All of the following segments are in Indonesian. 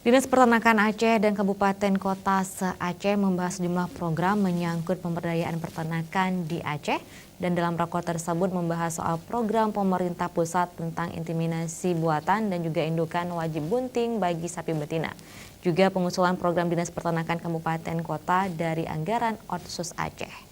Dinas Peternakan Aceh dan Kabupaten Kota se-Aceh membahas sejumlah program menyangkut pemberdayaan peternakan di Aceh, dan dalam rakor tersebut membahas soal program pemerintah pusat tentang inseminasi buatan dan juga indukan wajib bunting bagi sapi betina. Juga pengusulan program Dinas Peternakan Kabupaten Kota dari anggaran Otsus Aceh.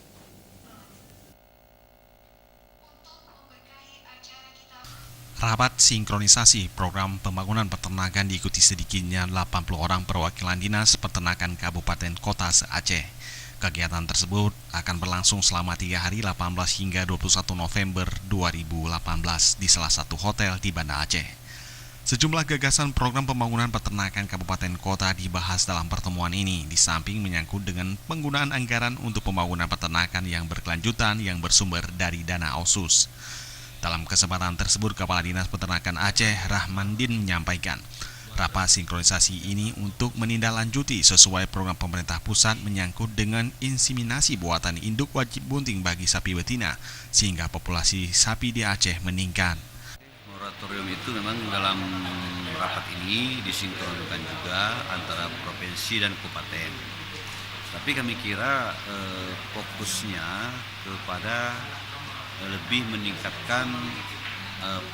Rapat sinkronisasi program pembangunan peternakan diikuti sedikitnya 80 orang perwakilan Dinas Peternakan Kabupaten Kota se-Aceh. Kegiatan tersebut akan berlangsung selama 3 hari 18 hingga 21 November 2018 di salah satu hotel di Banda Aceh. Sejumlah gagasan program pembangunan peternakan Kabupaten Kota dibahas dalam pertemuan ini, di samping menyangkut dengan penggunaan anggaran untuk pembangunan peternakan yang berkelanjutan yang bersumber dari dana Otsus. Dalam kesempatan tersebut, Kepala Dinas Peternakan Aceh, Rahmandin, menyampaikan rapat sinkronisasi ini untuk menindaklanjuti sesuai program pemerintah pusat menyangkut dengan inseminasi buatan induk wajib bunting bagi sapi betina, sehingga populasi sapi di Aceh meningkat. Moratorium itu memang dalam rapat ini disinkronkan juga antara provinsi dan kabupaten. Tapi kami kira fokusnya kepada lebih meningkatkan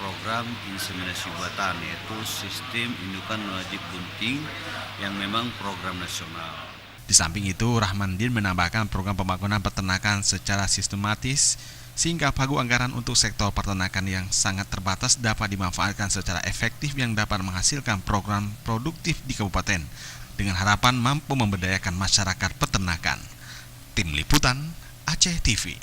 program inseminasi buatan, yaitu sistem indukan wajib bunting yang memang program nasional. Di samping itu, Rahmandin menambahkan program pembangunan peternakan secara sistematis sehingga pagu anggaran untuk sektor peternakan yang sangat terbatas dapat dimanfaatkan secara efektif yang dapat menghasilkan program produktif di kabupaten dengan harapan mampu memberdayakan masyarakat peternakan. Tim Liputan Aceh TV.